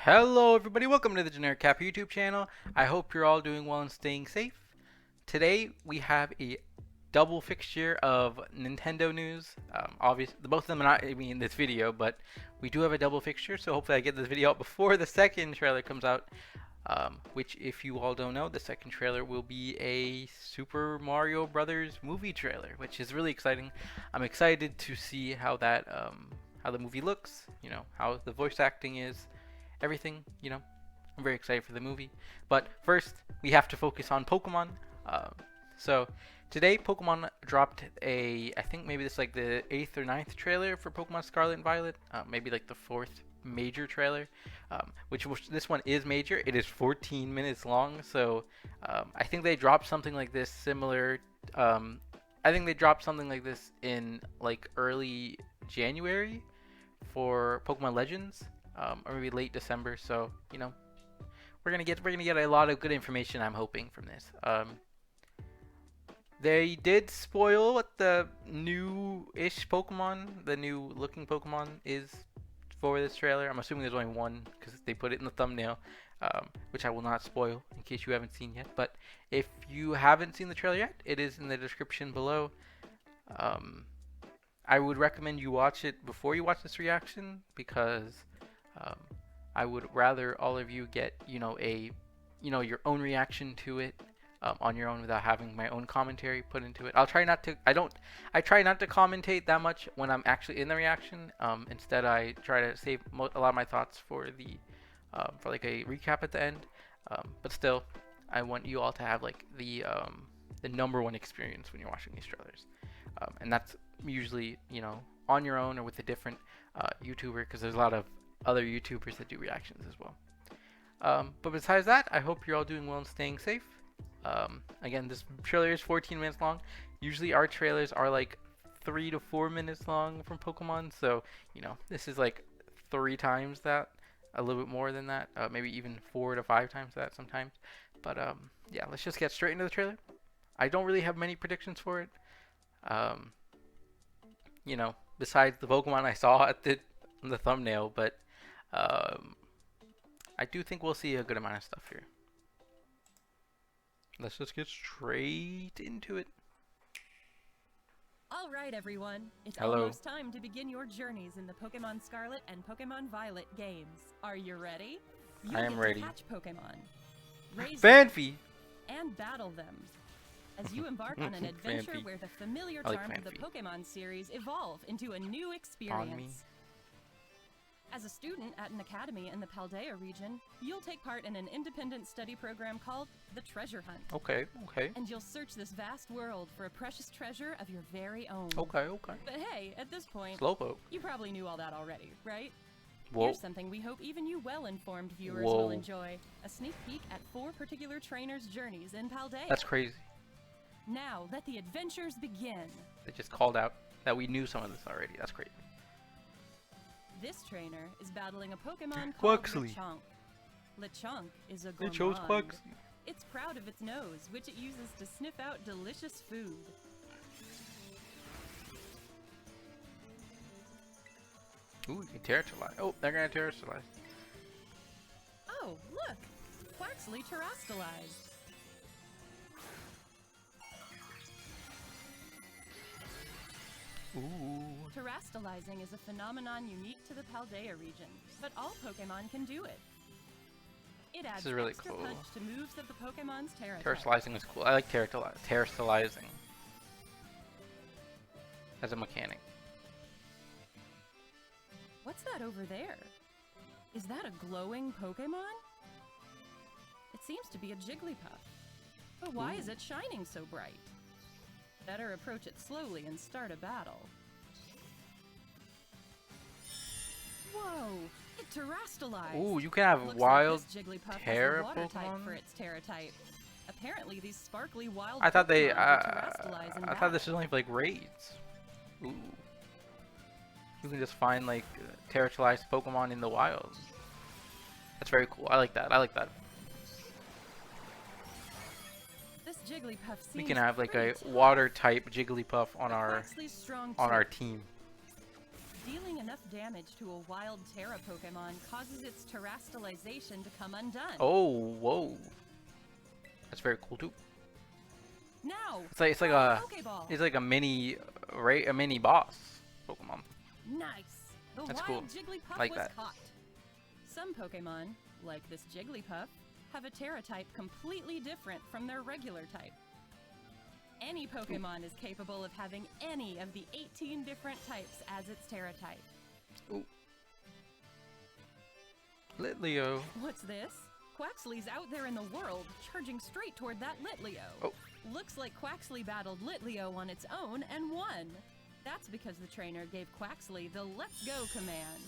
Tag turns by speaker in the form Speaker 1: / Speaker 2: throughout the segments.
Speaker 1: Hello everybody, welcome to the Generic Cap YouTube channel. I hope you're all doing well and staying safe. Today we have a double fixture of Nintendo news. Obviously, both of them are not in this video, but we do have a double fixture, so hopefully I get this video out before the second trailer comes out. Which, if you all don't know, the second trailer will be a Super Mario Brothers movie trailer, which is really exciting. I'm excited to see how how the movie looks, how the voice acting is, everything. I'm very excited for the movie. But first, we have to focus on Pokemon. So today, Pokemon dropped I think maybe this is like the 8th or ninth trailer for Pokemon Scarlet and Violet. Maybe like the 4th major trailer. This one is major. It is 14 minutes long. So I think they dropped something like this similar. I think they dropped something like this in like early January for Pokemon Legends. Or maybe late December. So we're gonna get a lot of good information. I'm hoping from this. They did spoil what the new-ish Pokemon, the new looking Pokemon is for this trailer. I'm assuming there's only one because they put it in the thumbnail, which I will not spoil in case you haven't seen yet. But if you haven't seen the trailer yet, it is in the description below. I would recommend you watch it before you watch this reaction because I would rather all of you get your own reaction to it on your own without having my own commentary put into it. I try not to commentate that much when I'm actually in the reaction. Instead, I try to save a lot of my thoughts for for like a recap at the end. But still, I want you all to have like the #1 experience when you're watching these trailers, and that's usually on your own or with a different YouTuber, because there's a lot of other YouTubers that do reactions as well. But besides that, I hope you're all doing well and staying safe. Again, this trailer is 14 minutes long. Usually our trailers are like 3 to 4 minutes long from Pokemon, so this is like 3 times that, a little bit more than that, maybe even 4 to 5 times that sometimes. But yeah, let's just get straight into the trailer. I don't really have many predictions for it. Besides the Pokemon I saw at the thumbnail, but I do think we'll see a good amount of stuff here. Let's just get straight into it.
Speaker 2: All right, everyone. It's
Speaker 1: Hello.
Speaker 2: almost time to begin your journeys in the Pokémon Scarlet and Pokémon Violet games. Are you ready?
Speaker 1: I am ready.
Speaker 2: Catch Pokémon, raise
Speaker 1: Fanfy!
Speaker 2: them, and battle them. As you embark on an adventure where the familiar charm of the Pokémon series evolve into a new experience. As a student at an academy in the Paldean region, you'll take part in an independent study program called the Treasure Hunt.
Speaker 1: Okay.
Speaker 2: And you'll search this vast world for a precious treasure of your very own.
Speaker 1: Okay.
Speaker 2: But hey, at this point,
Speaker 1: Slowpoke.
Speaker 2: You probably knew all that already, right?
Speaker 1: Whoa.
Speaker 2: Here's something we hope even you well-informed viewers will enjoy. A sneak peek at 4 particular trainers' journeys in Paldean.
Speaker 1: That's crazy.
Speaker 2: Now, let the adventures begin.
Speaker 1: They just called out that we knew some of this already. That's crazy.
Speaker 2: This trainer is battling a Pokemon called
Speaker 1: Quaxly.
Speaker 2: Lechonk. Lechonk is a
Speaker 1: They chose
Speaker 2: gourmand.
Speaker 1: Quaxly.
Speaker 2: It's proud of its nose, which it uses to sniff out delicious food.
Speaker 1: Ooh, you can terrestrialize. Oh, they're gonna terrestrialize.
Speaker 2: Oh, look! Quaxly terrestrialized.
Speaker 1: Ooh.
Speaker 2: Terrestrializing is a phenomenon unique to the Paldea region, but all Pokemon can do it. It adds
Speaker 1: really
Speaker 2: extra
Speaker 1: cool.
Speaker 2: punch to moves of the Pokemon's Terra type.
Speaker 1: Terrestrializing is cool. I like terrestrializing as a mechanic.
Speaker 2: What's that over there? Is that a glowing Pokemon? It seems to be a Jigglypuff. But why is it shining so bright? Better approach it slowly and start a battle. Whoa! It terrestrialized!
Speaker 1: Ooh, you can have
Speaker 2: Looks
Speaker 1: wild
Speaker 2: like this Jigglypuff has
Speaker 1: Terra
Speaker 2: a water type
Speaker 1: Pokemon?
Speaker 2: for its Terra type. Apparently, these sparkly wild
Speaker 1: I thought they.
Speaker 2: Pokemon can terrestrialize in
Speaker 1: I thought this
Speaker 2: battle.
Speaker 1: was only for like raids. Ooh. You can just find like terrestrialized Pokemon in the wild. That's very cool. I like that.
Speaker 2: This Jigglypuff
Speaker 1: We
Speaker 2: seems
Speaker 1: can have like a
Speaker 2: pretty tough.
Speaker 1: water type Jigglypuff on
Speaker 2: But
Speaker 1: our
Speaker 2: Quaxly's strong
Speaker 1: on our
Speaker 2: too.
Speaker 1: team.
Speaker 2: Dealing enough damage to a wild Terra Pokemon causes its terastallization to come undone.
Speaker 1: Oh, whoa. That's very cool too.
Speaker 2: Now,
Speaker 1: It's like a mini boss Pokemon.
Speaker 2: Nice. The
Speaker 1: That's
Speaker 2: wild
Speaker 1: cool.
Speaker 2: Jigglypuff
Speaker 1: Like
Speaker 2: was
Speaker 1: that.
Speaker 2: caught. Some Pokemon, like this Jigglypuff, have a Terra type completely different from their regular type. Any Pokemon is capable of having any of the 18 different types as its Terra type.
Speaker 1: Ooh. Litleo.
Speaker 2: What's this? Quaxly's out there in the world, charging straight toward that Litleo.
Speaker 1: Oh.
Speaker 2: Looks like Quaxly battled Litleo on its own and won. That's because the trainer gave Quaxly the Let's Go command.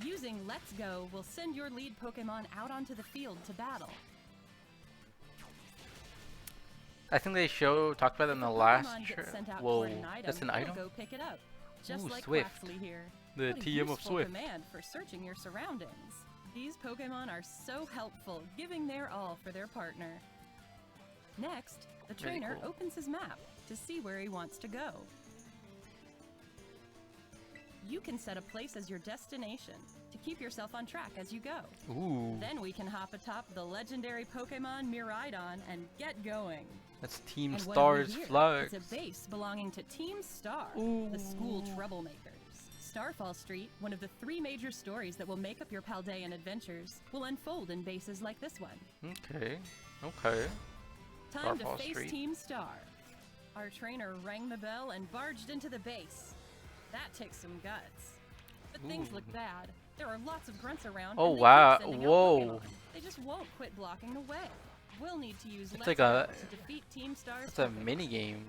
Speaker 2: Using Let's Go will send your lead Pokemon out onto the field to battle.
Speaker 1: I think they talked about it in the last. Whoa, that's an item.
Speaker 2: Go pick it up. Just
Speaker 1: Ooh,
Speaker 2: like
Speaker 1: Swift.
Speaker 2: Quaxly here.
Speaker 1: The
Speaker 2: What a
Speaker 1: TM of
Speaker 2: useful
Speaker 1: Swift.
Speaker 2: command for searching your surroundings. These Pokemon are so helpful, giving their all for their partner. Next, the
Speaker 1: Really
Speaker 2: trainer
Speaker 1: cool.
Speaker 2: opens his map to see where he wants to go. You can set a place as your destination to keep yourself on track as you go.
Speaker 1: Ooh,
Speaker 2: Then we can hop atop the legendary Pokemon Miraidon and get going.
Speaker 1: that's Team
Speaker 2: And what
Speaker 1: Stars
Speaker 2: have we here?
Speaker 1: Flux.
Speaker 2: It's a base belonging to Team Star,
Speaker 1: Ooh.
Speaker 2: the school troublemakers. Starfall Street, one of the 3 major stories that will make up your Paldean adventures, will unfold in bases like this one.
Speaker 1: Okay, okay.
Speaker 2: Time
Speaker 1: Starfall
Speaker 2: to face
Speaker 1: Street.
Speaker 2: Team Star. Our trainer rang the bell and barged into the base. That takes some guts. But things
Speaker 1: Ooh.
Speaker 2: look bad. There are lots of grunts around.
Speaker 1: Oh,
Speaker 2: and they
Speaker 1: wow.
Speaker 2: keep sending out
Speaker 1: Whoa.
Speaker 2: Pokemon. They just won't quit blocking the way. We'll need to use
Speaker 1: It's
Speaker 2: Let's
Speaker 1: like
Speaker 2: Go
Speaker 1: a-
Speaker 2: to defeat Team Star's
Speaker 1: That's a
Speaker 2: Pokemon.
Speaker 1: mini game.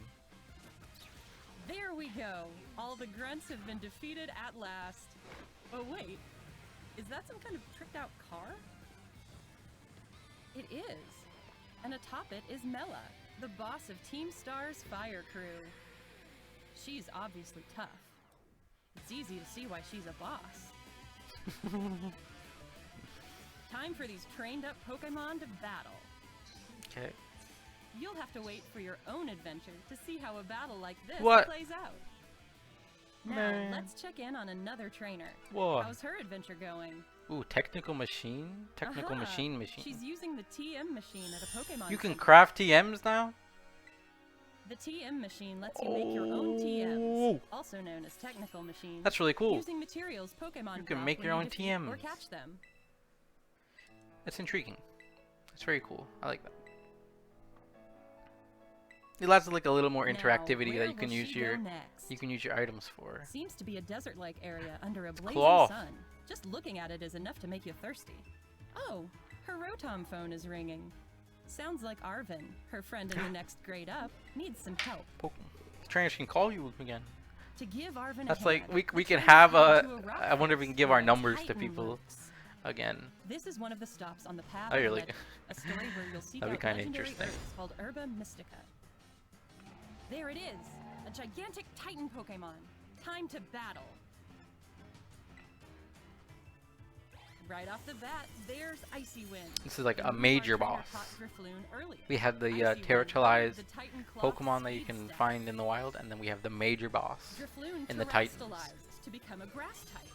Speaker 2: There we go. All the grunts have been defeated at last. Oh wait, is that some kind of tricked out car? It is. And atop it is Mela, the boss of Team Star's fire crew. She's obviously tough. It's easy to see why she's a boss. Time for these trained up Pokemon to battle.
Speaker 1: Okay.
Speaker 2: You'll have to wait for your own adventure to see how a battle like this
Speaker 1: What?
Speaker 2: plays out. Now,
Speaker 1: Man.
Speaker 2: let's check in on another trainer.
Speaker 1: Whoa.
Speaker 2: How's her adventure going?
Speaker 1: Ooh, technical machine? Technical
Speaker 2: Aha,
Speaker 1: machine.
Speaker 2: She's using the TM machine at a Pokemon
Speaker 1: You can
Speaker 2: Center.
Speaker 1: craft TMs now?
Speaker 2: The TM machine lets you make your own TMs,
Speaker 1: Oh.
Speaker 2: also known as technical machines.
Speaker 1: That's really cool.
Speaker 2: Using materials Pokemon
Speaker 1: You can
Speaker 2: drop
Speaker 1: make
Speaker 2: when
Speaker 1: your
Speaker 2: you
Speaker 1: own
Speaker 2: defeat or
Speaker 1: TMs.
Speaker 2: catch them.
Speaker 1: That's intriguing. It's very cool. I like that. It adds like a little more
Speaker 2: Now,
Speaker 1: interactivity
Speaker 2: where
Speaker 1: that you can
Speaker 2: will
Speaker 1: use
Speaker 2: she
Speaker 1: your
Speaker 2: go next?
Speaker 1: items for.
Speaker 2: Seems to be a desert-like area under a blazing
Speaker 1: claw.
Speaker 2: sun. Just looking at it is enough to make you thirsty. Oh, her Rotom phone is ringing. Sounds like Arvin, her friend in the next grade up, needs some help.
Speaker 1: Trainers can call you again.
Speaker 2: To give Arvin
Speaker 1: That's
Speaker 2: a
Speaker 1: like
Speaker 2: hand,
Speaker 1: we
Speaker 2: the
Speaker 1: can
Speaker 2: trainer
Speaker 1: have
Speaker 2: headed
Speaker 1: a.
Speaker 2: to rock
Speaker 1: I wonder if we
Speaker 2: face
Speaker 1: can give
Speaker 2: where
Speaker 1: our
Speaker 2: a
Speaker 1: numbers to
Speaker 2: Titan
Speaker 1: people
Speaker 2: lurks.
Speaker 1: again.
Speaker 2: This is one of the stops on the path.
Speaker 1: Oh,
Speaker 2: of
Speaker 1: really?
Speaker 2: Legend, a story where you'll seek
Speaker 1: That'd be
Speaker 2: out
Speaker 1: kinda
Speaker 2: legendary
Speaker 1: interesting.
Speaker 2: Earths called Herba Mystica. There it is, a gigantic Titan Pokemon. Time to battle. Right off the bat, there's Icy Wind.
Speaker 1: This is like
Speaker 2: The
Speaker 1: a
Speaker 2: move
Speaker 1: major
Speaker 2: our trainer
Speaker 1: boss.
Speaker 2: taught Drifloon early.
Speaker 1: We have the
Speaker 2: Icy Wind,
Speaker 1: territorialized
Speaker 2: the Titan Cloth
Speaker 1: Pokemon that you
Speaker 2: speed
Speaker 1: can
Speaker 2: step.
Speaker 1: find in the wild, and then we have the major boss
Speaker 2: Drifloon
Speaker 1: in the Titans.
Speaker 2: terastallized to become a grass type.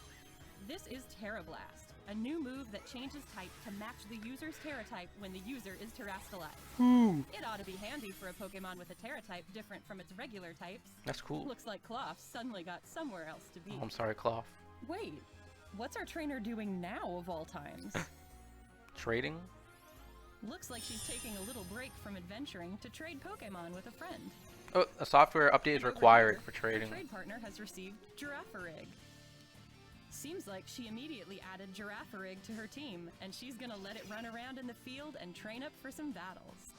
Speaker 2: This is Terra Blast, a new move that changes type to match the user's Terra type when the user is terastallized.
Speaker 1: Ooh,
Speaker 2: It ought to be handy for a Pokemon with a Terra type different from its regular types.
Speaker 1: that's cool.
Speaker 2: Looks like Cloth suddenly got somewhere else to be.
Speaker 1: Oh, I'm sorry, Cloth.
Speaker 2: Wait, what's our trainer doing now of all times?
Speaker 1: Trading?
Speaker 2: Looks like she's taking a little break from adventuring to trade Pokemon with a friend.
Speaker 1: Oh, a software update is
Speaker 2: And over
Speaker 1: required
Speaker 2: here,
Speaker 1: for
Speaker 2: her
Speaker 1: trading.
Speaker 2: trade partner has received Girafarig. Seems like she immediately added Girafarig to her team, and she's gonna let it run around in the field and train up for some battles.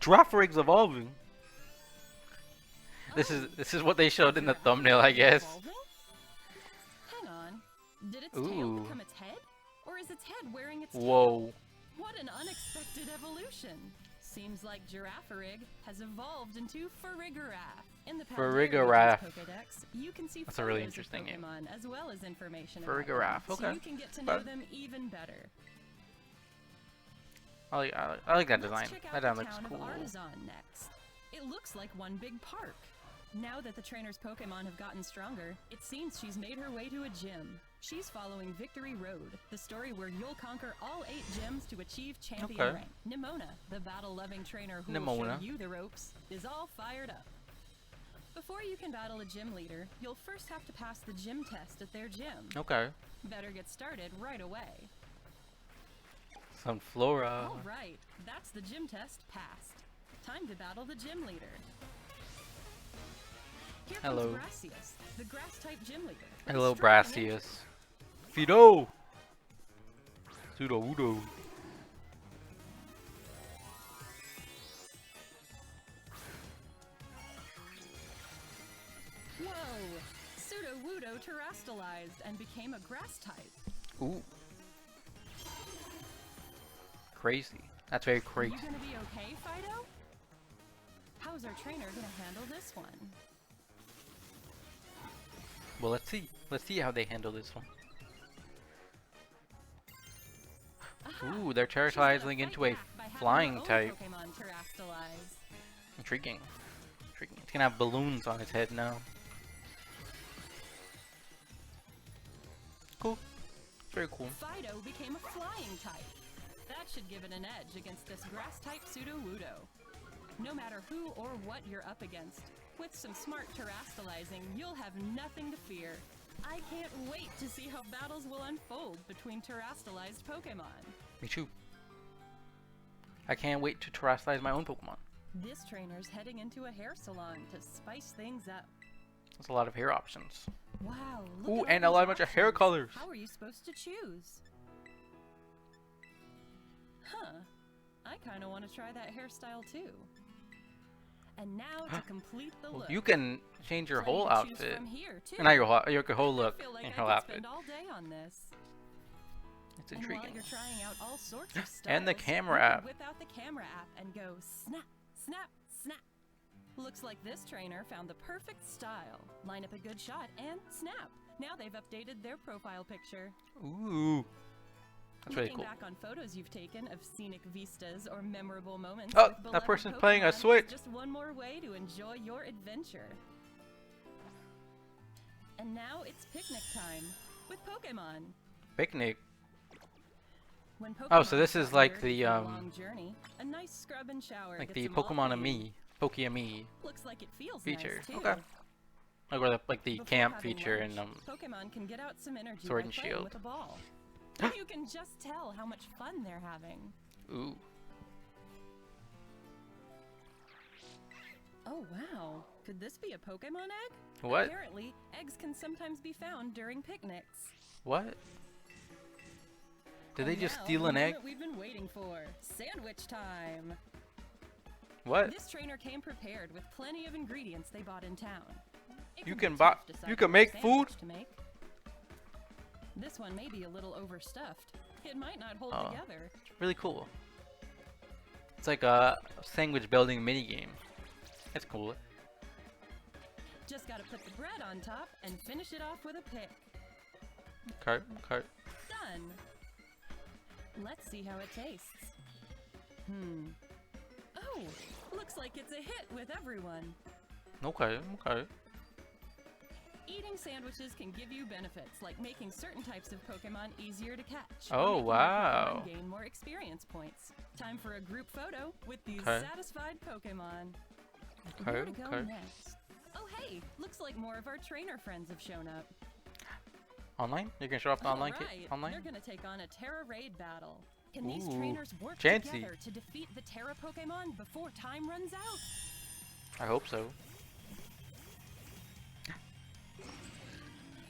Speaker 1: Girafarig's evolving.
Speaker 2: Oh,
Speaker 1: This is what they showed in the thumbnail, I guess.
Speaker 2: evolving? Hang on. Did its tail
Speaker 1: Ooh.
Speaker 2: become its head? Or is its head wearing its tail?
Speaker 1: Whoa.
Speaker 2: What an unexpected evolution! Seems like Girafarig has evolved into Farigiraf. In the Paldean
Speaker 1: Farigiraf.
Speaker 2: Region's Pokédex, you can see
Speaker 1: That's a really
Speaker 2: photos of
Speaker 1: interesting name.
Speaker 2: Pokemon as well as information about
Speaker 1: Farigiraf,
Speaker 2: them, so
Speaker 1: okay.
Speaker 2: you can get to know
Speaker 1: But-
Speaker 2: them even better.
Speaker 1: I like that design.
Speaker 2: Let's check
Speaker 1: That
Speaker 2: out the
Speaker 1: looks
Speaker 2: town
Speaker 1: cool.
Speaker 2: of Artisan next. It looks like one big park. Now that the trainer's Pokemon have gotten stronger, it seems she's made her way to a gym. She's following Victory Road, the story where you'll conquer all 8 gyms to achieve champion rank. Nimona, the battle-loving trainer who will show you the ropes, is all fired up. Before you can battle a gym leader, you'll first have to pass the gym test at their gym.
Speaker 1: Okay.
Speaker 2: Better get started right away.
Speaker 1: Sunflora.
Speaker 2: All right, that's the gym test passed. Time to battle the gym leader. Here
Speaker 1: Hello.
Speaker 2: comes Brassius, the grass-type gym leader.
Speaker 1: Hello, Brassius. Fido. Pseudo-Wudo.
Speaker 2: Whoa! Pseudo-Wudo terastallized and became a grass type.
Speaker 1: Ooh. Crazy. That's very crazy.
Speaker 2: Are you gonna be okay, Fido? How's our trainer gonna handle this one?
Speaker 1: Well, let's see. Let's see how they handle this one. Ooh, they're terastallizing into a flying type. Intriguing. Intriguing. It's gonna have balloons on its head now. Cool. Very cool.
Speaker 2: Fido became a flying type. That should give it an edge against this grass-type Pseudo-Wudo. No matter who or what you're up against, with some smart terastallizing, you'll have nothing to fear. I can't wait to see how battles will unfold between terastallized Pokemon.
Speaker 1: Me too. I can't wait to terastallize my own Pokemon.
Speaker 2: This trainer's heading into a hair salon to spice things up.
Speaker 1: There's a lot of hair options.
Speaker 2: Wow.
Speaker 1: Ooh, and a lot of hair colors.
Speaker 2: How are you supposed to choose? Huh. I kind of want to try that hairstyle too. And now to complete the look.
Speaker 1: You can change your whole outfit.
Speaker 2: And
Speaker 1: not your whole look
Speaker 2: like
Speaker 1: and whole outfit.
Speaker 2: All day on this.
Speaker 1: It's intriguing.
Speaker 2: And while you're trying out all sorts of styles,
Speaker 1: and the camera app.
Speaker 2: Whip out the camera app and go snap, snap, snap. Looks like this trainer found the perfect style. Line up a good shot and snap. Now they've updated their profile picture.
Speaker 1: Ooh. That's really cool.
Speaker 2: Looking back on photos you've taken of scenic vistas or memorable moments.
Speaker 1: Oh, that person's playing a Switch.
Speaker 2: Just one more way to enjoy your adventure. And now it's picnic time with Pokemon.
Speaker 1: Picnic.
Speaker 2: When Pokemon
Speaker 1: oh, so this is like the
Speaker 2: long journey, a nice scrub and shower
Speaker 1: like
Speaker 2: gets
Speaker 1: the
Speaker 2: them all
Speaker 1: Pokemon
Speaker 2: clean.
Speaker 1: Me, Poke-Me
Speaker 2: Looks like it feels
Speaker 1: feature.
Speaker 2: nice too.
Speaker 1: Okay. Like where like the
Speaker 2: Before
Speaker 1: camp
Speaker 2: having
Speaker 1: feature
Speaker 2: lunch,
Speaker 1: and
Speaker 2: Pokemon can get out some energy
Speaker 1: Sword
Speaker 2: by
Speaker 1: and
Speaker 2: playing
Speaker 1: Shield.
Speaker 2: with a ball. You can just tell how much fun they're having.
Speaker 1: Ooh.
Speaker 2: Oh wow, could this be a Pokemon egg?
Speaker 1: What?
Speaker 2: Apparently, eggs can sometimes be found during picnics.
Speaker 1: What? Did they just
Speaker 2: Now,
Speaker 1: steal
Speaker 2: the
Speaker 1: an egg?
Speaker 2: moment we've been waiting for. Sandwich time.
Speaker 1: What?
Speaker 2: This trainer came prepared with plenty of ingredients they bought in town. It
Speaker 1: You
Speaker 2: be
Speaker 1: can
Speaker 2: tough
Speaker 1: buy.
Speaker 2: deciding
Speaker 1: You can
Speaker 2: which
Speaker 1: make
Speaker 2: sandwich
Speaker 1: food.
Speaker 2: to make. This one may be a little overstuffed. It might not hold
Speaker 1: Oh.
Speaker 2: together.
Speaker 1: Really cool. It's like a sandwich building mini game. That's cool.
Speaker 2: Just gotta put the bread on top and finish it off with a pick.
Speaker 1: Cart.
Speaker 2: Done. Let's see how it tastes. Oh, looks like it's a hit with everyone.
Speaker 1: Okay.
Speaker 2: Eating sandwiches can give you benefits, like making certain types of Pokemon easier to catch.
Speaker 1: Oh,
Speaker 2: or making your
Speaker 1: wow.
Speaker 2: Pokemon gain more experience points. Time for a group photo with these
Speaker 1: Okay.
Speaker 2: satisfied Pokemon.
Speaker 1: Okay,
Speaker 2: Where to go
Speaker 1: okay.
Speaker 2: next? Oh hey, looks like more of our trainer friends have shown up.
Speaker 1: Online? You're gonna show off the online
Speaker 2: Alright,
Speaker 1: online?
Speaker 2: they're gonna take on a Terra Raid battle. Can these
Speaker 1: Ooh,
Speaker 2: trainers work
Speaker 1: Chansey.
Speaker 2: together to defeat the Terra Pokemon before time runs out?
Speaker 1: I hope so.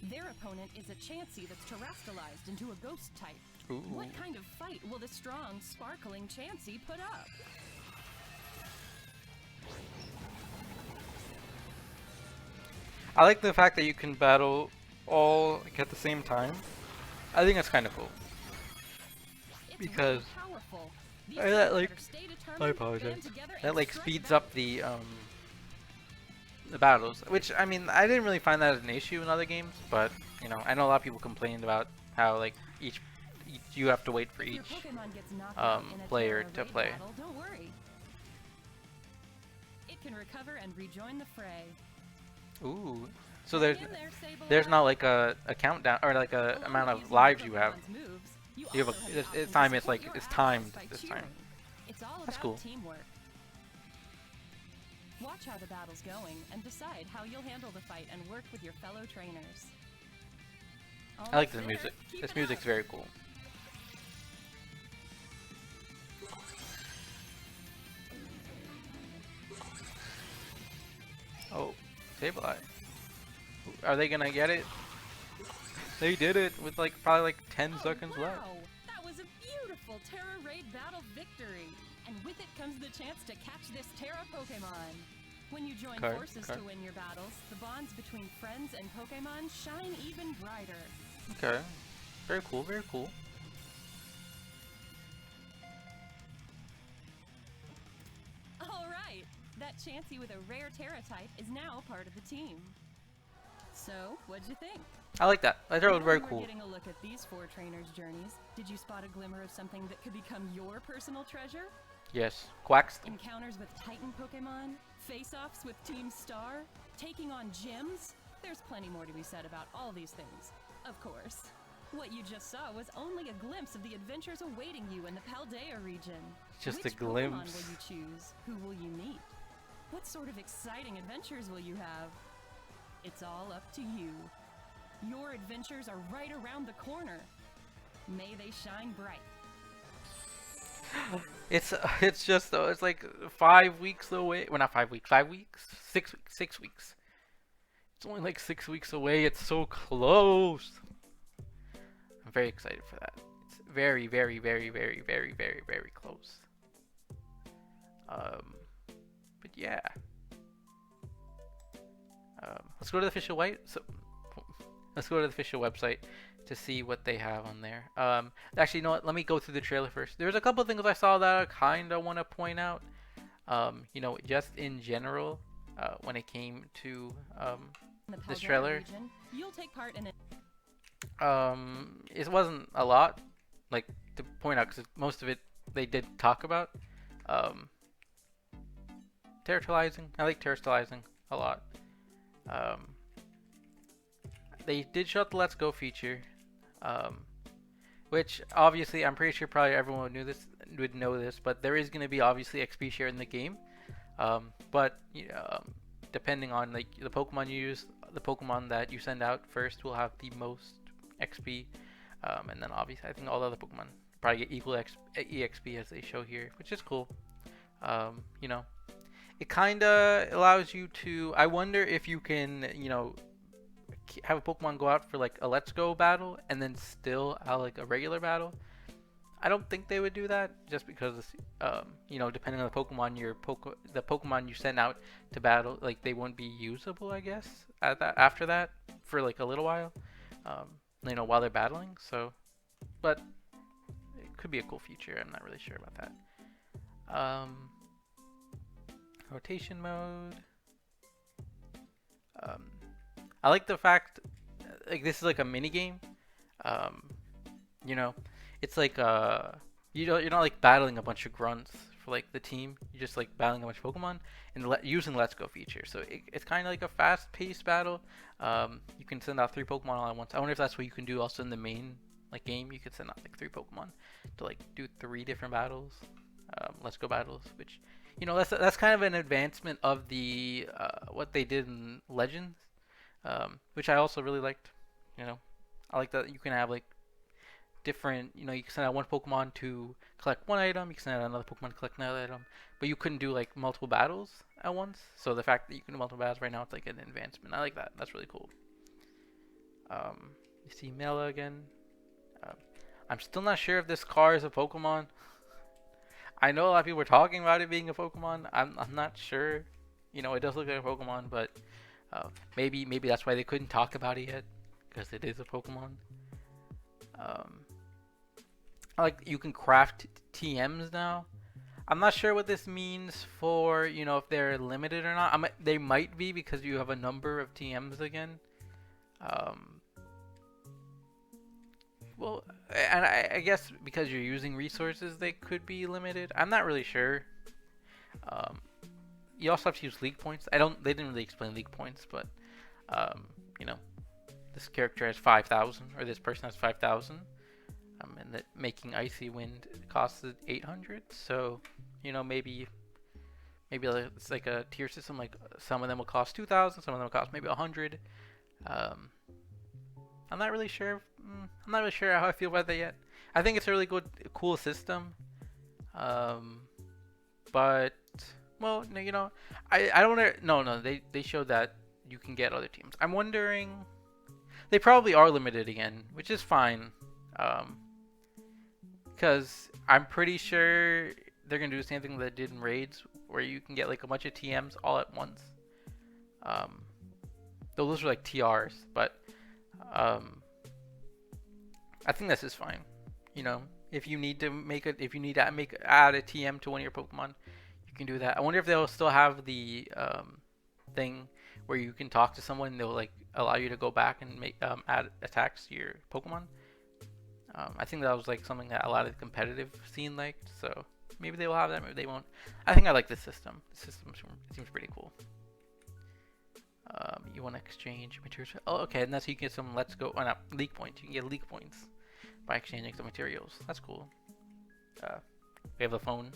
Speaker 2: Their opponent is a Chansey that's terastallized into a ghost type.
Speaker 1: Ooh.
Speaker 2: What kind of fight will the strong, sparkling Chansey put up?
Speaker 1: I like the fact that you can battle all like, at the same time. I think that's kind of cool.
Speaker 2: It's
Speaker 1: Because
Speaker 2: really powerful. These
Speaker 1: that
Speaker 2: trainers
Speaker 1: like
Speaker 2: better stay determined,
Speaker 1: I apologize.
Speaker 2: band together,
Speaker 1: That
Speaker 2: and
Speaker 1: like
Speaker 2: strike
Speaker 1: speeds
Speaker 2: back.
Speaker 1: up the battles, which I mean I didn't really find that as an issue in other games, but you know I know a lot of people complained about how like you have to wait for
Speaker 2: If your
Speaker 1: each
Speaker 2: Pokemon gets knocked out in a
Speaker 1: player
Speaker 2: Terra
Speaker 1: to
Speaker 2: raid
Speaker 1: play.
Speaker 2: battle, don't worry. It can recover and rejoin the fray.
Speaker 1: Ooh. So
Speaker 2: Hang in there,
Speaker 1: there's
Speaker 2: Sableye.
Speaker 1: not like a countdown or like a
Speaker 2: Along
Speaker 1: amount
Speaker 2: with
Speaker 1: of
Speaker 2: using
Speaker 1: lives
Speaker 2: your
Speaker 1: you have.
Speaker 2: Pokemon's moves, you
Speaker 1: You have
Speaker 2: also
Speaker 1: a
Speaker 2: the
Speaker 1: it's
Speaker 2: option to
Speaker 1: time. It's
Speaker 2: support
Speaker 1: like
Speaker 2: your
Speaker 1: it's
Speaker 2: allies
Speaker 1: timed
Speaker 2: by
Speaker 1: this
Speaker 2: cheering.
Speaker 1: time.
Speaker 2: It's all
Speaker 1: That's
Speaker 2: about
Speaker 1: cool.
Speaker 2: teamwork. Watch how the battle's going and decide how you'll handle the fight and work with your fellow trainers.
Speaker 1: I like
Speaker 2: Almost
Speaker 1: this
Speaker 2: there.
Speaker 1: music.
Speaker 2: Keep
Speaker 1: This
Speaker 2: it
Speaker 1: music's
Speaker 2: up.
Speaker 1: very cool. Oh, Sableye. Are they gonna get it? They did it with like probably like 10 seconds
Speaker 2: wow.
Speaker 1: left.
Speaker 2: That was a beautiful Terra Raid battle victory. And with it comes the chance to catch this Terra Pokemon. When you join forces to win your battles, the bonds between friends and Pokemon shine even brighter.
Speaker 1: Okay. Very cool, very cool.
Speaker 2: Alright, that Chansey with a rare Terra type is now part of the team. So, what'd you think?
Speaker 1: I like that. I thought it was very
Speaker 2: While you
Speaker 1: cool.
Speaker 2: were getting a look at these 4 trainers' journeys, did you spot a glimmer of something that could become your personal treasure?
Speaker 1: Yes. Quacks.
Speaker 2: Encounters with Titan Pokemon? Face-offs with Team Star? Taking on gyms? There's plenty more to be said about all these things. Of course. What you just saw was only a glimpse of the adventures awaiting you in the Paldea region.
Speaker 1: Just
Speaker 2: Which
Speaker 1: a glimpse.
Speaker 2: Pokemon will you choose? Who will you meet? What sort of exciting adventures will you have? It's all up to you. Your adventures are right around the corner. May they shine bright.
Speaker 1: It's just it's like 5 weeks away. Well, not 5 weeks. 5 weeks. 6 weeks. 6 weeks. It's only like 6 weeks away. It's so close. I'm very excited for that. It's very, very, very, very, very, very, very close. But yeah. Let's go to the official let's go to the official website to see what they have on there. Actually, you know what? Let me go through the trailer first. There's a couple things I saw that I kind of want to point out. You know, just in general, when it came to this trailer.
Speaker 2: Region, you'll take part in
Speaker 1: It wasn't a lot, like, to point out, because most of it they did talk about. Territorializing. I like territorializing a lot. They did show up the Let's Go feature, which obviously I'm pretty sure probably everyone would know this, but there is going to be obviously XP share in the game. But depending on like the Pokemon you use, the Pokemon that you send out first will have the most XP, and then obviously I think all the other Pokemon probably get equal EXP as they show here, which is cool. You know, it kind of allows you to. I wonder if you can, have a Pokemon go out for like a Let's Go battle and then still out like a regular battle. I don't think they would do that, just because depending on the Pokemon the Pokemon you send out to battle, like they won't be usable, I guess, after that for like a little while, while they're battling. So, but it could be a cool feature. I'm not really sure about that. Rotation mode. I like the fact, like, this is like a mini game. It's like you're not like battling a bunch of grunts for like the team. You're just like battling a bunch of Pokemon and using Let's Go feature. So it's kind of like a fast-paced battle. You can send out 3 Pokemon all at once. I wonder if that's what you can do also in the main like game. You could send out like 3 Pokemon to like do 3 different battles, Let's Go battles. Which that's kind of an advancement of the what they did in Legends. Which I also really liked. I like that you can have like different, you can send out one Pokemon to collect one item, you can send out another Pokemon to collect another item, but you couldn't do like multiple battles at once. So the fact that you can do multiple battles right now, it's like an advancement. I like that. That's really cool. You see Mela again. I'm still not sure if this car is a Pokemon. I know a lot of people were talking about it being a Pokemon. I'm not sure. It does look like a Pokemon, but maybe that's why they couldn't talk about it yet, because it is a Pokemon. I like you can craft TMs now. I'm not sure what this means for if they're limited or not. They might be, because you have a number of TMs again. Well, and I guess because you're using resources, they could be limited. I'm not really sure. Um, you also have to use league points. I don't. They didn't really explain league points, but um, you know, this character has 5,000, or this person has 5,000. And that making Icy Wind costed 800. So, you know, maybe it's like a tier system. Like some of them will cost 2,000, some of them will cost maybe 100. Um, I'm not really sure. I'm not really sure how I feel about that yet. I think it's a really cool system. Um, but well, you know, I don't want to. No. They showed that you can get other teams. I'm wondering. They probably are limited again, which is fine. Because I'm pretty sure they're gonna do the same thing that they did in raids, where you can get like a bunch of TMs all at once. Though those are like TRs, but I think this is fine. You know, if you need to add a TM to one of your Pokemon, you can do that. I wonder if they'll still have the thing where you can talk to someone. They'll like allow you to go back and make add attacks to your Pokemon. I think that was like something that a lot of the competitive scene liked, so maybe they will have that, maybe they won't. I think I like this system. The system seems pretty cool. You want to exchange materials? Oh, okay, and that's how you get some Let's Go, not league points. You can get league points by exchanging some materials. That's cool. We have a phone.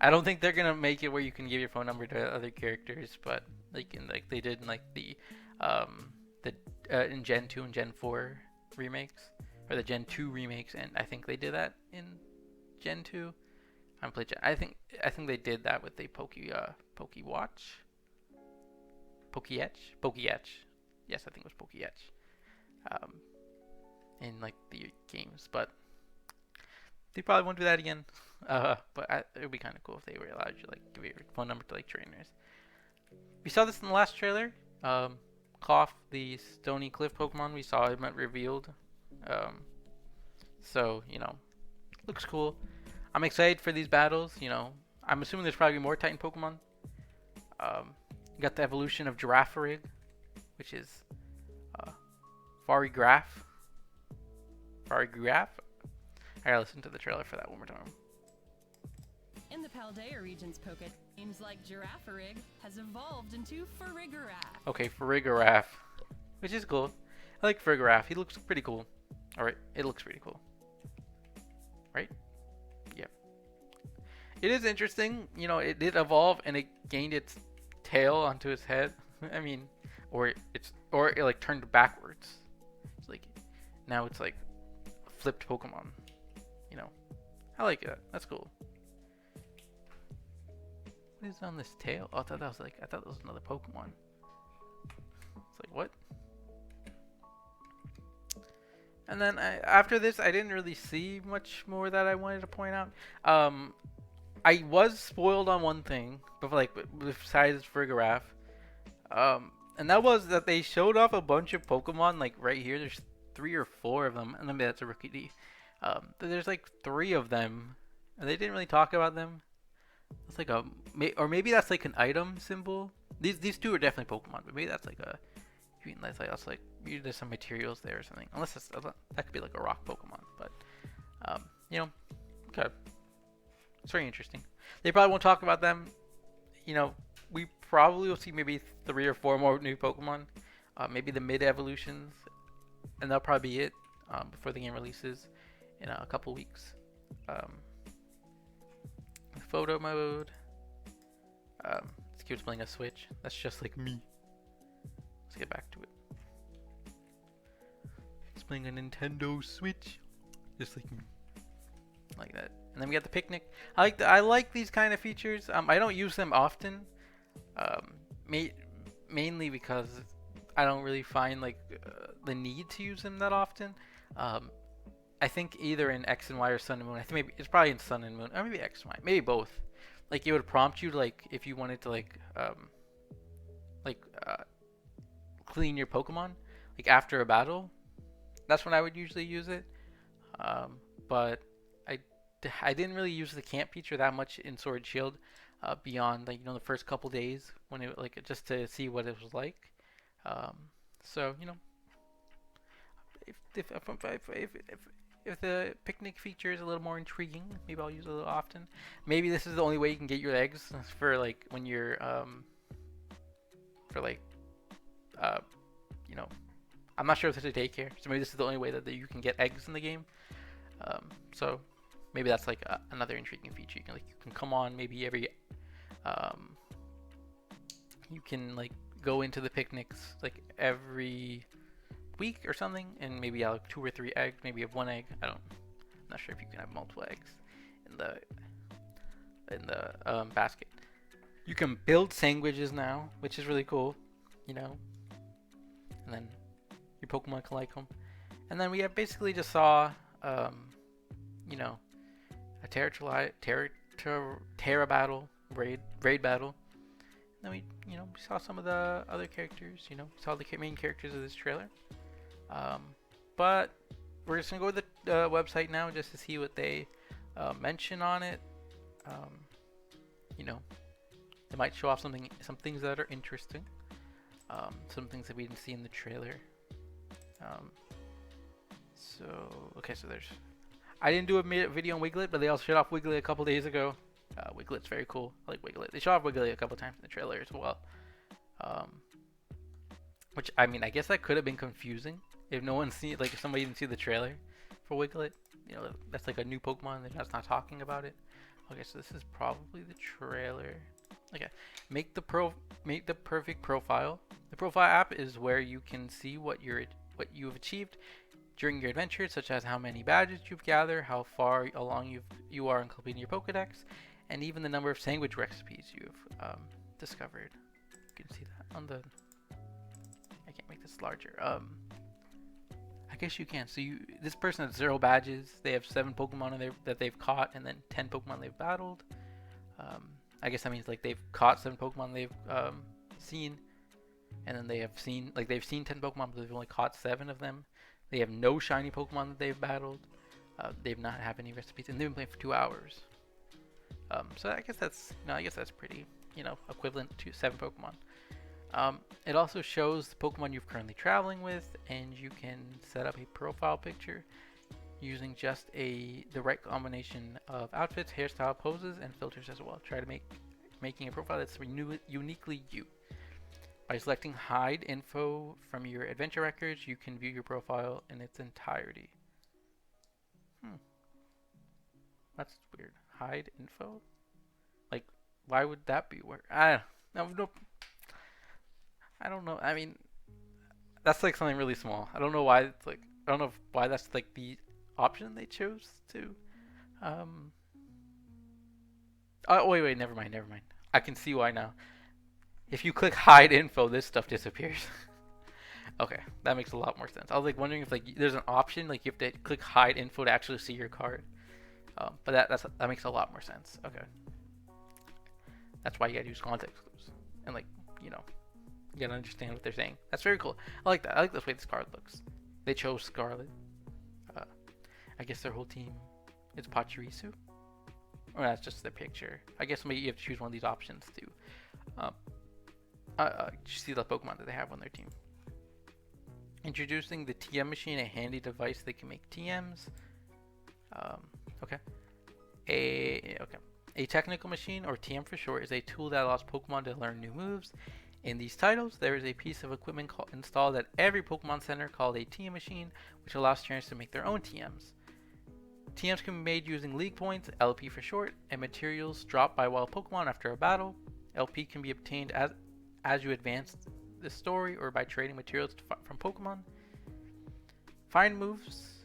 Speaker 1: I don't think they're gonna make it where you can give your phone number to other characters, but like they did in like the in Gen 2 and Gen 4 remakes. Or the Gen 2 remakes, and I think they did that in Gen 2. I think they did that with the Pokewatch. Pokeyetch. Yes, I think it was Pokeyetch. In like the games, but they probably won't do that again. But it would be kind of cool if they were allowed you like give your phone number to like trainers. We saw this in the last trailer. Cough, the Stony Cliff Pokemon, we saw him revealed. So, you know, looks cool. I'm excited for these battles, you know. I'm assuming there's probably more Titan Pokemon. You got the evolution of Girafarig, which is Farigraf. I gotta listen to the trailer for that one more time.
Speaker 2: In the Paldea region's Poké, names like Girafarig has evolved into Farigiraf.
Speaker 1: Okay, Farigiraf, which is cool. I like Farigiraf. He looks pretty cool. Alright, it looks pretty cool. Right? Yeah. It is interesting, you know, it did evolve and it gained its tail onto its head. I mean, or it like turned backwards. It's like now it's like flipped Pokemon. You know. I like it. That's cool. What is on this tail? Oh, I thought that was another Pokemon. It's like what? And then after this, I didn't really see much more that I wanted to point out. I was spoiled on one thing, but like besides Farigiraf, and that was that they showed off a bunch of Pokemon like right here. There's 3 or 4 of them, and then that's a Rookie D. There's like 3 of them, and they didn't really talk about them. It's like or maybe that's like an item symbol. These 2 are definitely Pokemon, but maybe that's like a. That's like maybe there's some materials there or something. Unless that could be like a rock Pokemon, but you know, okay, it's very interesting. They probably won't talk about them. You know, we probably will see maybe 3 or 4 more new Pokemon, maybe the mid evolutions, and that'll probably be it before the game releases in a couple weeks. Photo mode. This kid's playing a Switch. That's just like me. Let's get back to it. He's playing a Nintendo Switch, just like me, like that. And then we got the picnic. I like these kind of features. I don't use them often, mainly because I don't really find like the need to use them that often. I think either in X and Y or Sun and Moon. I think maybe it's probably in Sun and Moon, or maybe X and Y, maybe both. Like it would prompt you like if you wanted to like clean your Pokemon like after a battle. That's when I would usually use it. But I didn't really use the camp feature that much in Sword and Shield beyond like the first couple days when it like just to see what it was like. So if the picnic feature is a little more intriguing, maybe I'll use it a little often. Maybe this is the only way you can get your eggs for like when you're for like uh you know, I'm not sure if it's a daycare, so maybe this is the only way that you can get eggs in the game. So maybe that's like another intriguing feature. You can come on maybe every you can like go into the picnics like every week or something, and maybe I'll have 2 or 3 eggs. Maybe you have 1 egg. I'm not sure if you can have multiple eggs in the basket. You can build sandwiches now, which is really cool, you know. And then your Pokemon can like them. And then we have basically just saw, you know, a Terra battle, raid battle. And then we saw some of the other characters. You know, we saw the main characters of this trailer. But we're just gonna go to the website now just to see what they mention on it. You know, they might show off some things that are interesting. Some things that we didn't see in the trailer. So there's. I didn't do a video on Wiglet, but they also showed off Wiglet a couple days ago. Wiglet's very cool. I like Wiglet. They showed off Wiglet a couple times in the trailer as well. Which, I mean, I guess that could have been confusing if no one see, like, if somebody didn't see the trailer for Wiglet. You know, that's like a new Pokemon. They're just not talking about it. Okay, so this is probably the trailer. Okay, make the perfect profile. The profile app is where you can see what you've achieved during your adventure, such as how many badges you've gathered, how far along you are in completing your Pokedex, and even the number of sandwich recipes you've discovered. You can see that on the. I can't make this larger. I guess you can. So this person has 0 badges. They have 7 Pokemon in there that they've caught, and then 10 Pokemon they've battled. I guess that means like they've caught 7 Pokemon they've seen, and then they've seen 10 Pokemon, but they've only caught 7 of them. They have no shiny Pokemon that they've battled. They've not have any recipes, and they've been playing for 2 hours. So I guess that's pretty, equivalent to 7 Pokemon. It also shows the Pokemon you're currently traveling with, and you can set up a profile picture using just the right combination of outfits, hairstyle, poses, and filters as well. Try to making a profile that's uniquely you. By selecting hide info from your adventure records, you can view your profile in its entirety. That's weird. Hide info? Like, why would that be weird? I don't know. I mean, that's like something really small. I don't know why it's like. I don't know why that's like the option they chose to. Oh wait, never mind. I can see why now. If you click hide info, this stuff disappears. Okay, that makes a lot more sense. I was like wondering if like there's an option like you have to click hide info to actually see your card. But that makes a lot more sense. Okay. That's why you gotta use context clues and like you gotta understand what they're saying. That's very cool. I like that. I like the way this card looks. They chose Scarlet. I guess their whole team is Pachirisu. Or that's just their picture. I guess maybe you have to choose one of these options to see the Pokemon that they have on their team. Introducing the TM machine, a handy device that can make TMs. Okay. A technical machine, or TM for short, is a tool that allows Pokemon to learn new moves. In these titles, there is a piece of equipment installed at every Pokemon Center called a TM machine, which allows trainers to make their own TMs. TMs can be made using League Points, LP for short, and materials dropped by wild Pokemon after a battle. LP can be obtained as you advance the story or by trading materials from Pokemon. Find moves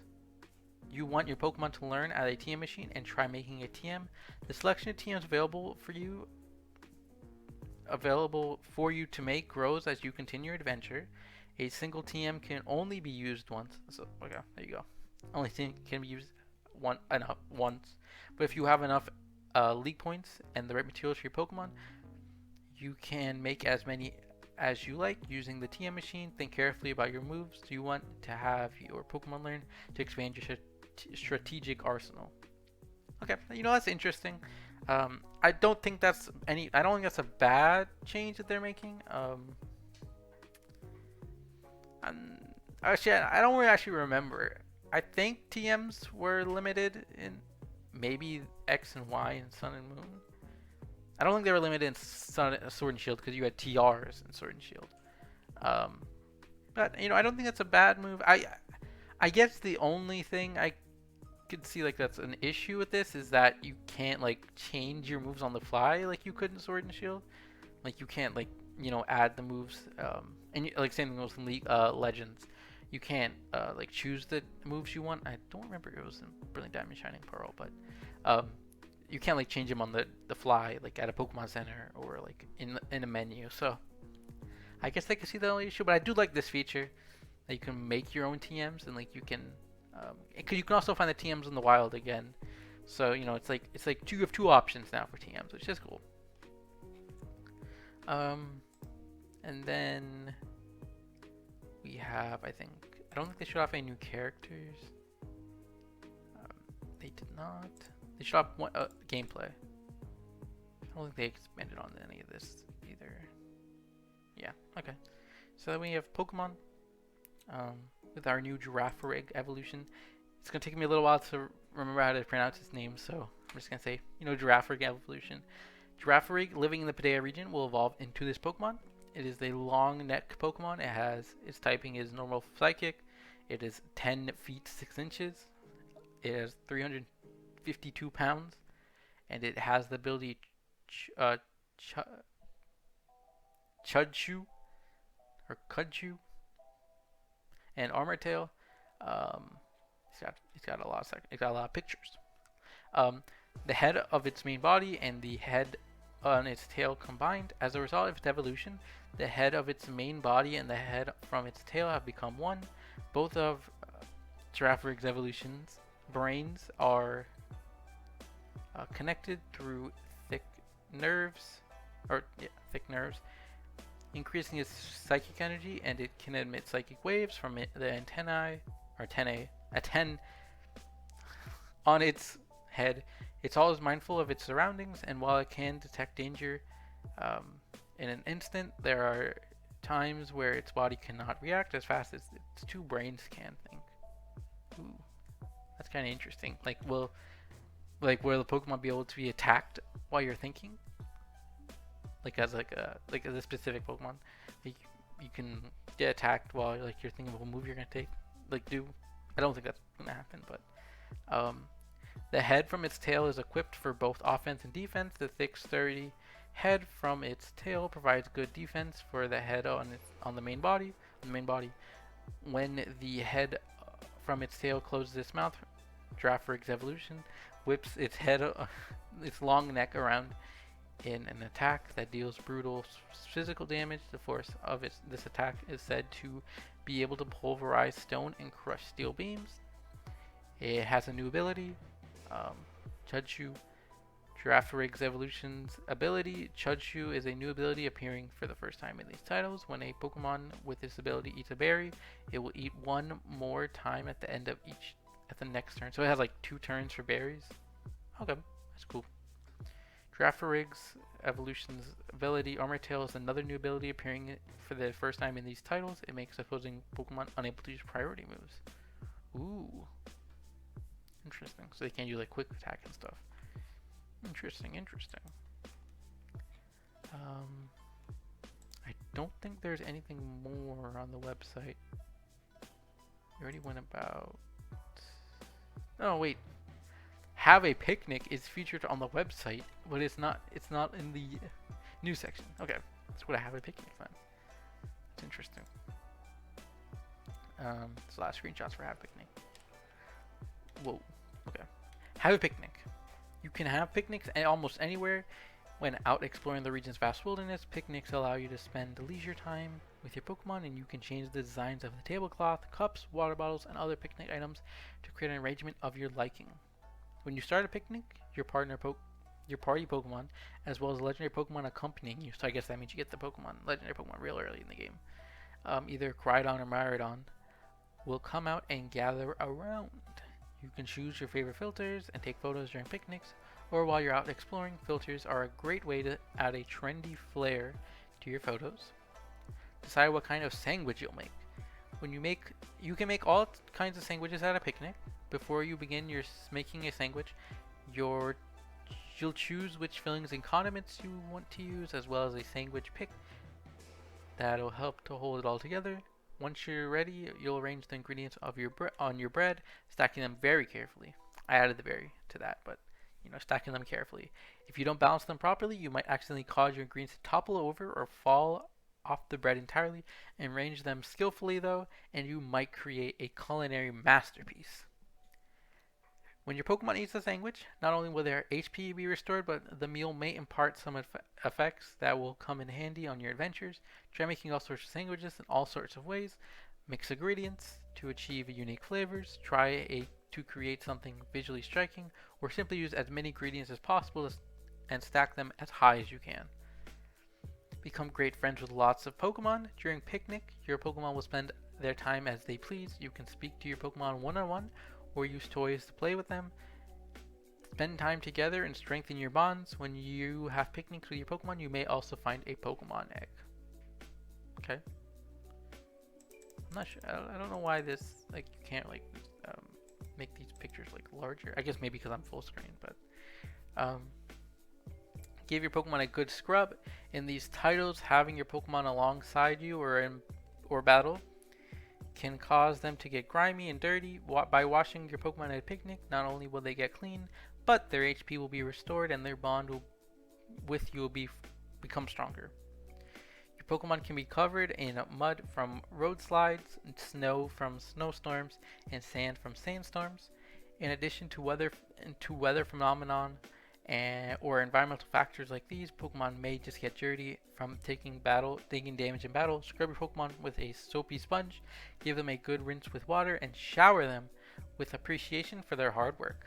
Speaker 1: you want your Pokemon to learn at a TM machine and try making a TM. The selection of TMs available for you to make grows as you continue your adventure. A single TM can only be used once. So okay, there you go. Only thing can be used once. But if you have enough League Points and the right materials for your Pokemon, you can make as many as you like using the TM machine. Think carefully about your moves you want to have your Pokemon learn to expand your strategic arsenal. Okay, that's interesting. I don't think that's a bad change that they're making. Actually, I don't really actually remember. I think TMs were limited in maybe X and Y in Sun and Moon. I don't think they were limited in Sword and Shield because you had TRs in Sword and Shield. Um, but I don't think that's a bad move. I guess the only thing I could see like that's an issue with this is that you can't like change your moves on the fly like you could in Sword and Shield. Like you can't like add the moves. Like same thing with Legends. You can't like choose the moves you want. I don't remember if it was in Brilliant Diamond Shining Pearl, but you can't like change them on the fly like at a Pokemon Center or like in a menu. So I guess I can see the only issue, but I do like this feature that you can make your own TMs and like you can because you can also find the TMs in the wild again. So it's like you have two options now for TMs, which is cool. And then we have, I don't think they showed off any new characters. They did not. They showed off one gameplay. I don't think they expanded on any of this either. Yeah, okay. So then we have Pokemon with our new Girafarig evolution. It's going to take me a little while to remember how to pronounce his name, so I'm just going to say, Girafarig evolution. Girafarig, living in the Paldean region, will evolve into this Pokemon. It is a long neck Pokemon. Its typing is normal psychic. It is 10 feet 6 inches. It has 352 pounds, and it has the ability Chudchu or Kudchu and Armor Tail. It's got a lot of pictures. The head of its main body and the head on its tail combined. As a result of its evolution, the head of its main body and the head from its tail have become one. Both of Girafarig's evolution's brains are connected through thick nerves, increasing its psychic energy, and it can emit psychic waves from the antennae on its head. It's always mindful of its surroundings, and while it can detect danger in an instant, there are times where its body cannot react as fast as its two brains can think. Ooh, that's kind of interesting. Will the Pokemon be able to be attacked while you're thinking? As a specific Pokemon, you can get attacked while you're thinking of a move you're gonna take. I don't think that's gonna happen, but the head from its tail is equipped for both offense and defense. The thick, sturdy head from its tail provides good defense for the head on the main body. When the head from its tail closes its mouth, Girafarig's evolution whips its its long neck around in an attack that deals brutal physical damage. The force of this attack is said to be able to pulverize stone and crush steel beams. It has a new ability, Chudchu. Girafarig's evolution's ability. Chudchu is a new ability appearing for the first time in these titles. When a Pokemon with this ability eats a berry, it will eat one more time at the end of the next turn. So it has 2 turns for berries. Okay, that's cool. Girafarig's evolution's ability, Armor Tail, is another new ability appearing for the first time in these titles. It makes opposing Pokemon unable to use priority moves. Ooh. Interesting. So they can't do quick attack and stuff. Interesting. I don't think there's anything more on the website. We already went about... Oh, wait. Have a Picnic is featured on the website, but it's not in the news section. Okay, that's what I Have a Picnic then. It's interesting. It's a lot of screenshots for Have a Picnic. Whoa. Okay. Have a Picnic. You can have picnics almost anywhere when out exploring the region's vast wilderness. Picnics allow you to spend leisure time with your Pokemon, and you can change the designs of the tablecloth, cups, water bottles, and other picnic items to create an arrangement of your liking. When you start a picnic, your party Pokemon, as well as legendary Pokemon accompanying you, so I guess that means you get the legendary Pokemon real early in the game, either Crydon or Miraidon, will come out and gather around. You can choose your favorite filters and take photos during picnics, or while you're out exploring. Filters are a great way to add a trendy flair to your photos. Decide what kind of sandwich you'll make. When you can make all kinds of sandwiches at a picnic. Before you begin making a sandwich, you'll choose which fillings and condiments you want to use, as well as a sandwich pick that'll help to hold it all together. Once you're ready, you'll arrange the ingredients of on your bread, stacking them very carefully. I added the very to that, but stacking them carefully. If you don't balance them properly, you might accidentally cause your ingredients to topple over or fall off the bread entirely. And arrange them skillfully though, and you might create a culinary masterpiece. When your Pokemon eats the sandwich, not only will their HP be restored, but the meal may impart some effects that will come in handy on your adventures. Try making all sorts of sandwiches in all sorts of ways. Mix ingredients to achieve unique flavors. Try to create something visually striking, or simply use as many ingredients as possible and stack them as high as you can. Become great friends with lots of Pokemon. During picnic, your Pokemon will spend their time as they please. You can speak to your Pokemon one-on-one or use toys to play with them. Spend time together and strengthen your bonds. When you have picnics with your Pokemon, you may also find a Pokemon egg. Okay. I'm not sure. I don't know why this, you can't, make these pictures, larger. I guess maybe because I'm full screen, but, give your Pokemon a good scrub. In these titles, having your Pokemon alongside you or battle can cause them to get grimy and dirty. By washing your Pokemon at a picnic, not only will they get clean, but their HP will be restored and their bond with you will become stronger. Your Pokemon can be covered in mud from road slides, snow from snowstorms, and sand from sandstorms. In addition to weather phenomenon or environmental factors like these, Pokemon may just get dirty from taking damage in battle. Scrub your Pokemon with a soapy sponge, give them a good rinse with water, and shower them with appreciation for their hard work.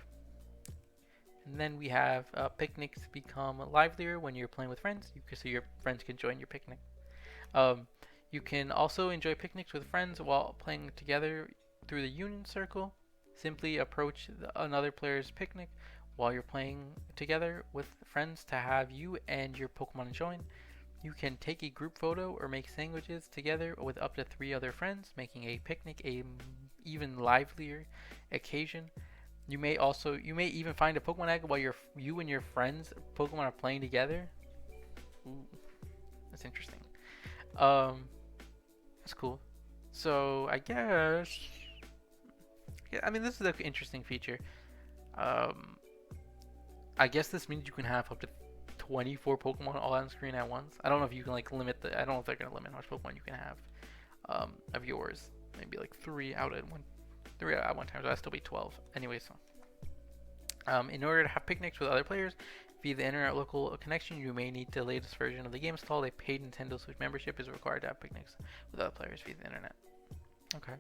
Speaker 1: And then we have picnics become livelier when you're playing with friends, so your friends can join your picnic. You can also enjoy picnics with friends while playing together through the Union Circle. Simply approach another player's picnic while you're playing together with friends to have you and your Pokemon join. You can take a group photo or make sandwiches together with up to 3 other friends, making a picnic a even livelier occasion. You may even find a Pokemon egg while you and your friends Pokemon are playing together. Ooh, that's interesting. That's cool. So I guess, yeah, I mean, this is an interesting feature. I guess this means you can have up to 24 Pokemon all on screen at once. I don't know if you can limit I don't know if they're gonna limit how much Pokemon you can have of yours. Maybe 3 out at one time. So that'd still be 12. Anyway, so in order to have picnics with other players via the internet local connection, you may need the latest version of the game installed. A paid Nintendo Switch membership is required to have picnics with other players via the internet. Okay.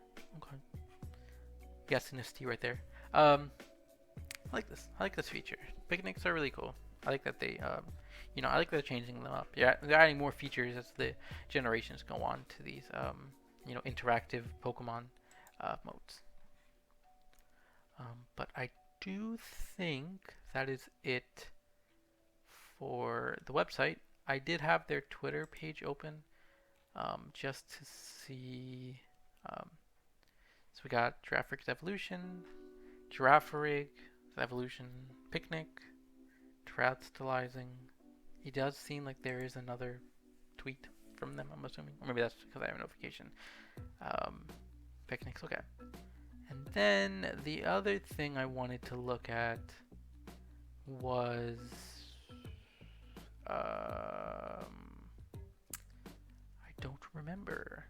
Speaker 1: Yes, Tea right there. I like this. I like this feature. Picnics are really cool. I like that they, I like that they're changing them up. Yeah, they're adding more features as the generations go on to these, interactive Pokemon modes. But I do think that is it for the website. I did have their Twitter page open, just to see. So we got Giraffrig's Evolution, Girafarig Evolution, Picnic, Terastalizing. It does seem like there is another tweet from them, I'm assuming. Or maybe that's because I have a notification. Picnics, okay. And then the other thing I wanted to look at was I don't remember.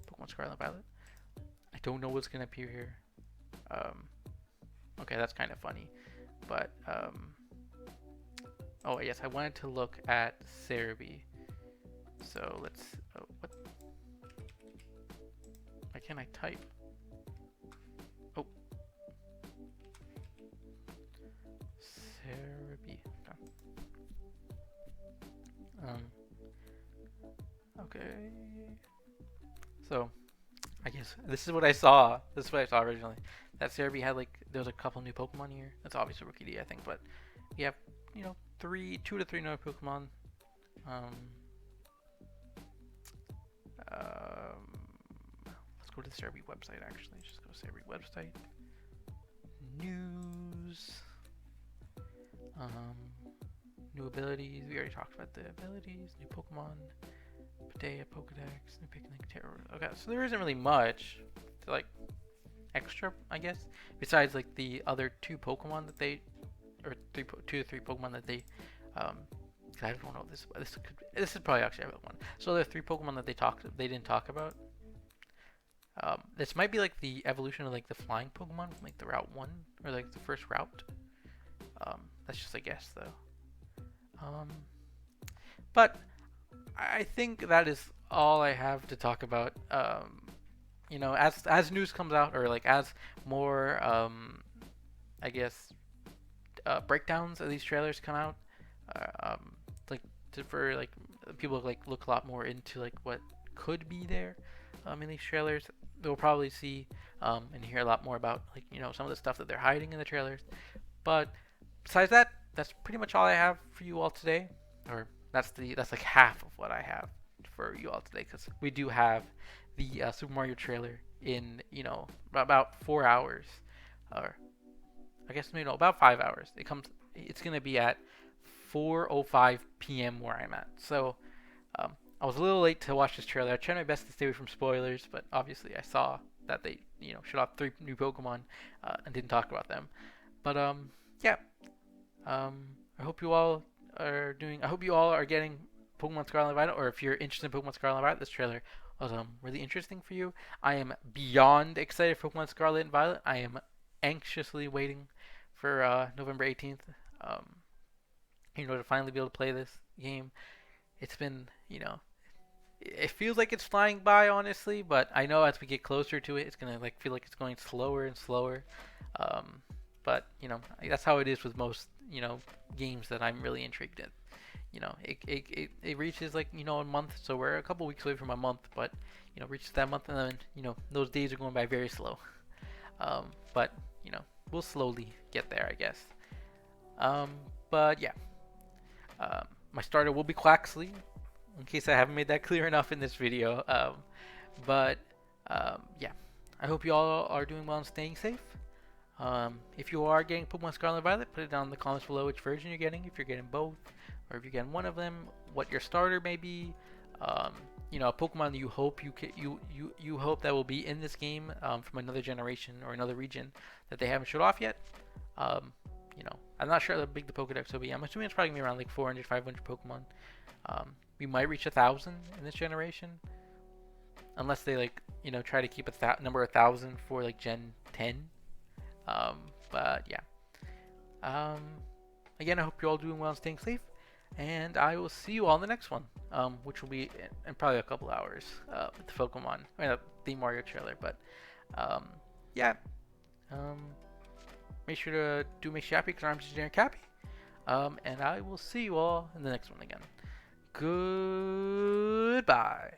Speaker 1: Pokemon Scarlet and Violet. I don't know what's gonna appear here. Okay, that's kind of funny, but oh yes, I wanted to look at Cerebi. So let's. Oh, what? Why can't I type? Oh, Cerebi. Okay. So, I guess this is what I saw. This is what I saw originally. That Cerebi had there was a couple new Pokemon here. That's obviously Rookie D, I think, but we have 2 to 3 new Pokemon. go to the Cerebi website actually. Just go to Cerebi website. News. New abilities. We already talked about the abilities. New Pokemon. Paldean, Pokedex. New Picnic Terror. Okay, so there isn't really much to, like, extra, I guess. Besides, like, the other two Pokemon that they, or 2 to 3 Pokemon that they, I don't know this is probably actually one. So there are 3 Pokemon that they didn't talk about. This might be like the evolution of like the flying Pokemon from like the Route 1 or like the first route. That's just a guess though. But I think that is all I have to talk about. You know, as news comes out or like as more I guess breakdowns of these trailers come out, like for like people like look a lot more into like what could be there in these trailers. They'll probably see and hear a lot more about like, you know, some of the stuff that they're hiding in the trailers. But besides that, that's pretty much all I have for you all today. Or that's like half of what I have for you all today, because we do have the Super Mario trailer in, you know, about 4 hours, or I guess, you know, about 5 hours. It's gonna be at 4:05 p.m. where I'm at. So I was a little late to watch this trailer. I tried my best to stay away from spoilers, but obviously I saw that they, you know, showed off 3 new Pokemon and didn't talk about them. But yeah. I hope you all are doing. I hope you all are getting Pokemon Scarlet and Violet, or if you're interested in Pokemon Scarlet and Violet, this trailer was really interesting for you. I am beyond excited for Pokemon Scarlet and Violet. I am anxiously waiting for November 18th. You know, to finally be able to play this game. It's been, you know, it feels like it's flying by, honestly, but I know as we get closer to it, it's gonna like feel like it's going slower and slower. But you know, that's how it is with most, you know, games that I'm really intrigued in. You know, it reaches like, you know, a month, so we're a couple weeks away from a month, but you know, reaches that month and then, you know, those days are going by very slow. But you know, we'll slowly get there, I guess. But yeah, my starter will be Quaxley, in case I haven't made that clear enough in this video. Yeah, I hope you all are doing well and staying safe. If you are getting Pokemon Scarlet and Violet, put it down in the comments below which version you're getting, if you're getting both, or if you're getting one of them, what your starter may be. You know, a Pokemon you hope you hope that will be in this game from another generation or another region that they haven't showed off yet. You know, I'm not sure how big the Pokedex will be. I'm assuming it's probably gonna be around like 400, 500 Pokemon. We might reach 1,000 in this generation, unless they like, you know, try to keep a number 1,000 for like Gen 10. But yeah. Again, I hope you're all doing well and staying safe, and I will see you all in the next one, which will be in probably a couple hours with the Pokemon, I mean, the Mario trailer. But yeah. Make sure to make sure happy, because I'm just generic happy. And I will see you all in the next one again. Goodbye.